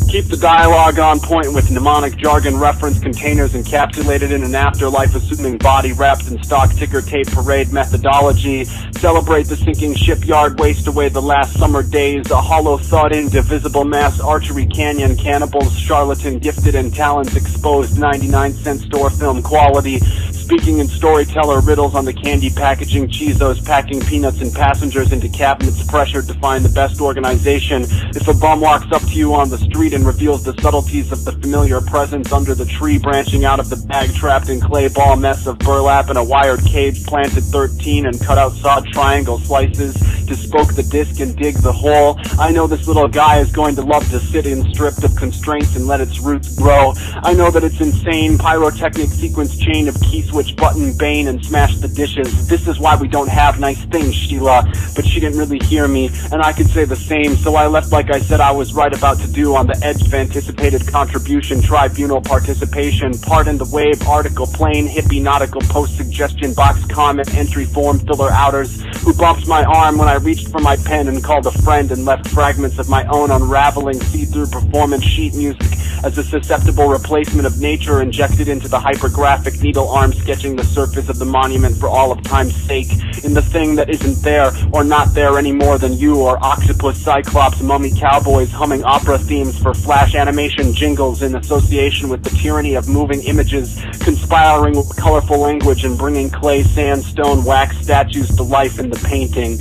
Keep the dialogue on point with mnemonic jargon reference containers encapsulated in an afterlife-assuming body wrapped in stock ticker tape parade methodology. Celebrate the sinking shipyard, waste away the last summer days. A hollow thought, indivisible mass archery canyon cannibals, charlatan gifted and talents exposed, 99-cent store film quality. Speaking in storyteller riddles on the candy packaging, Cheezos packing peanuts and passengers into cabinets, pressured to find the best organization. If a bum walks up to you on the street and reveals the subtleties of the familiar presence under the tree, branching out of the bag trapped in clay ball mess of burlap and a wired cage planted 13 and cut out sawed triangle slices to spoke the disc and dig the hole. I know this little guy is going to love to sit in stripped of constraints and let its roots grow. I know that it's insane, pyrotechnic sequence chain of key switch button bane and smash the dishes. This is why we don't have nice things, Sheila. But she didn't really hear me, and I could say the same, so I left like I said I was right about to do on the edge of anticipated contribution, tribunal participation, pardon the wave, article, plain, hippie, nautical, post-suggestion, box, comment, entry form, filler outers, who bumped my arm when I reached for my pen and called a friend and left fragments of my own unraveling see-through performance sheet music as a susceptible replacement of nature injected into the hypergraphic needle arm sketching the surface of the monument for all of time's sake, in the thing that isn't there or not there any more than you or octopus, cyclops, mummy cowboys humming opera themes for flash animation jingles in association with the tyranny of moving images, conspiring with colorful language and bringing clay, sand, stone, wax statues to life in the painting.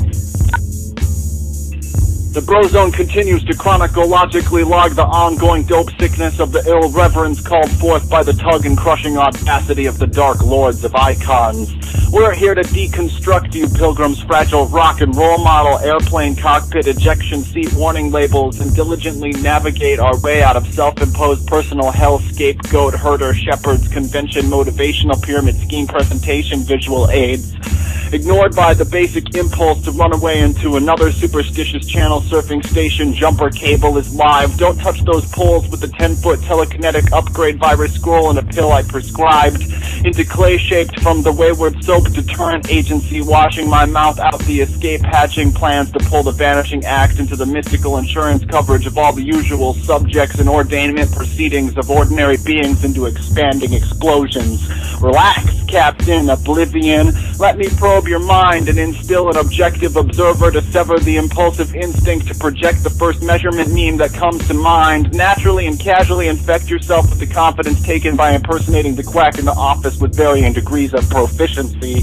The Brozone continues to chronologically log the ongoing dope sickness of the ill reverence called forth by the tug and crushing audacity of the dark lords of icons. We're here to deconstruct you pilgrims' fragile rock and roll model, airplane cockpit, ejection seat warning labels, and diligently navigate our way out of self-imposed personal hell, scapegoat, herder, shepherds, convention, motivational pyramid scheme, presentation, visual aids. Ignored by the basic impulse to run away into another superstitious channel surfing station, jumper cable is live. Don't touch those poles with the 10-foot telekinetic upgrade virus scroll and a pill I prescribed. Into clay shaped from the wayward soap deterrent agency, washing my mouth out the escape hatching plans to pull the vanishing act into the mystical insurance coverage of all the usual subjects and ordainment proceedings of ordinary beings into expanding explosions. Relax, Captain Oblivion. Let me probe your mind and instill an objective observer to sever the impulsive instinct to project the first measurement meme that comes to mind. Naturally and casually infect yourself with the confidence taken by impersonating the quack in the office with varying degrees of proficiency.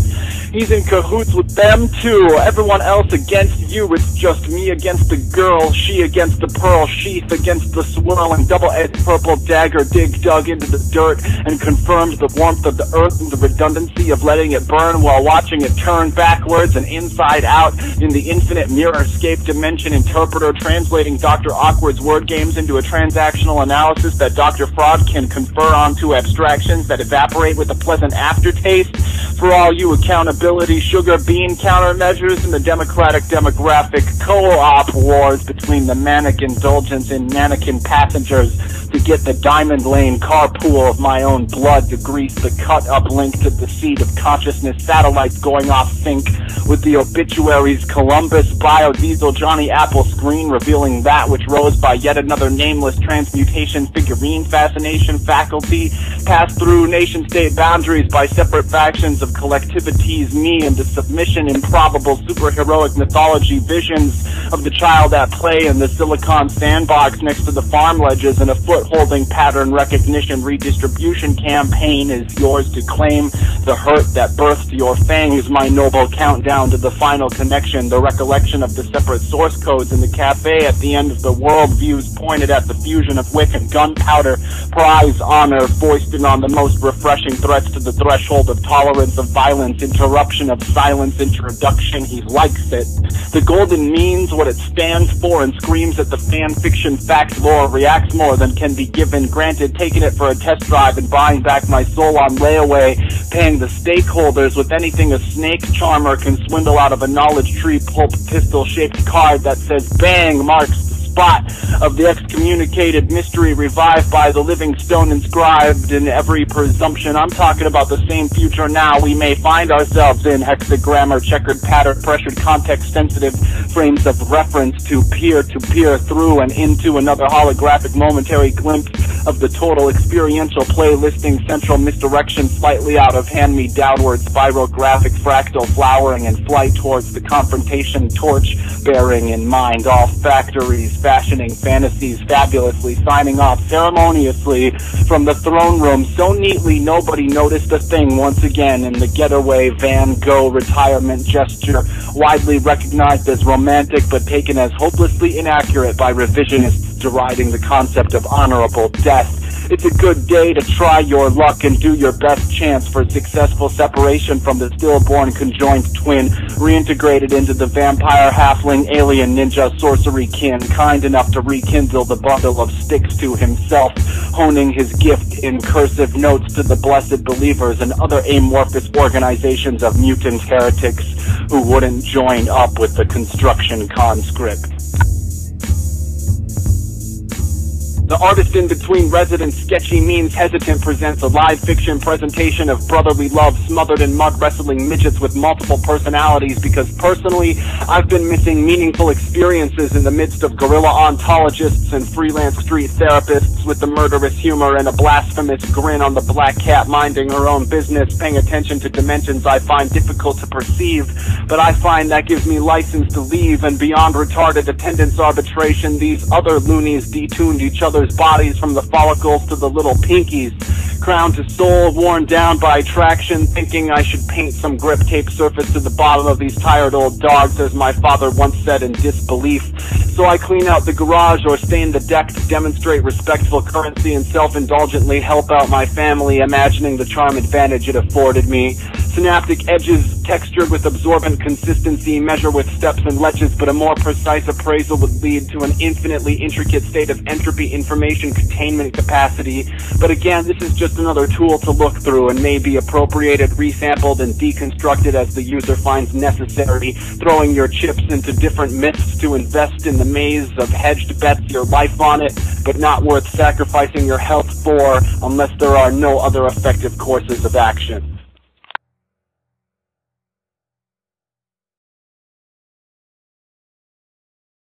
He's in cahoots with them too. Everyone else against you. It's just me against the girl, she against the pearl sheath, against the swirling double-edged purple dagger dug into the dirt and confirmed the warmth of the earth and the redundancy of letting it burn while watching it turn backwards and inside out in the infinite mirror-scape dimension interpreter, translating Dr. Awkward's word games into a transactional analysis that Dr. Fraud can confer onto abstractions that evaporate with a pleasant aftertaste. For all you accountability, sugar bean countermeasures, and the democratic demographic co-op wars between the manic indulgence and mannequin passengers to get the diamond lane carpool of my own blood to grease the cut-up link to the seat of consciousness satellites going off sync with the obituaries Columbus biodiesel Johnny Apple screen revealing that which rose by yet another nameless transmutation figurine fascination faculty passed through nation-state boundaries by separate factions of collectivities me into submission improbable superheroic mythology visions of the child at play in the silicon sandbox next to the farm ledges and a foot-holding pattern recognition redistribution campaign is yours to claim. The hurt that birthed your fangs, my noble countdown to the final connection, the recollection of the separate source codes in the cafe at the end of the world, views pointed at the fusion of wick and gunpowder, prize honor foisted on the most refreshing threats to the threshold of tolerance of violence, interruption of silence, introduction, he likes it. The golden means what it stands for and screams at the fan fiction fact lore, reacts more than can be given, granted, taking it for a test drive and buying back my soul on layaway, paying the stakeholders with anything a snake charmer can swindle out of a knowledge tree pulp pistol shaped card that says bang marks the spot of the excommunicated mystery revived by the living stone inscribed in every presumption. I'm talking about the same future now we may find ourselves in, hexagrammar, checkered pattern, pressured, context-sensitive frames of reference to peer through and into another holographic momentary glimpse of the total experiential play, listing central misdirection slightly out of hand, me downward spirographic fractal flowering and flight towards the confrontation, torch bearing in mind, all factories fashioning fantasies fabulously, signing off ceremoniously from the throne room so neatly nobody noticed a thing once again in the getaway Van Gogh retirement gesture, widely recognized as romantic but taken as hopelessly inaccurate by revisionists deriding the concept of honorable death. It's a good day to try your luck and do your best chance for successful separation from the stillborn conjoined twin, reintegrated into the vampire, halfling, alien, ninja, sorcery kin, kind enough to rekindle the bundle of sticks to himself, honing his gift in cursive notes to the blessed believers and other amorphous organizations of mutant heretics who wouldn't join up with the construction conscript. The artist in between resident sketchy means hesitant presents a live fiction presentation of brotherly love smothered in mud wrestling midgets with multiple personalities, because personally I've been missing meaningful experiences in the midst of guerrilla ontologists and freelance street therapists with the murderous humor and a blasphemous grin on the black cat minding her own business, paying attention to dimensions I find difficult to perceive, but I find that gives me license to leave, and beyond retarded attendance arbitration, these other loonies detuned each other's bodies from the follicles to the little pinkies, crowned to soul, worn down by traction, thinking I should paint some grip tape surface to the bottom of these tired old dogs, as my father once said in disbelief. So I clean out the garage or stain the deck to demonstrate respectful currency and self-indulgently help out my family, imagining the charm advantage it afforded me. Synaptic edges textured with absorbent consistency measure with steps and ledges, but a more precise appraisal would lead to an infinitely intricate state of entropy information containment capacity. But again, this is just another tool to look through and may be appropriated, resampled, and deconstructed as the user finds necessary, throwing your chips into different myths to invest in the maze of hedged bets your life on it, but not worth sacrificing your health for unless there are no other effective courses of action.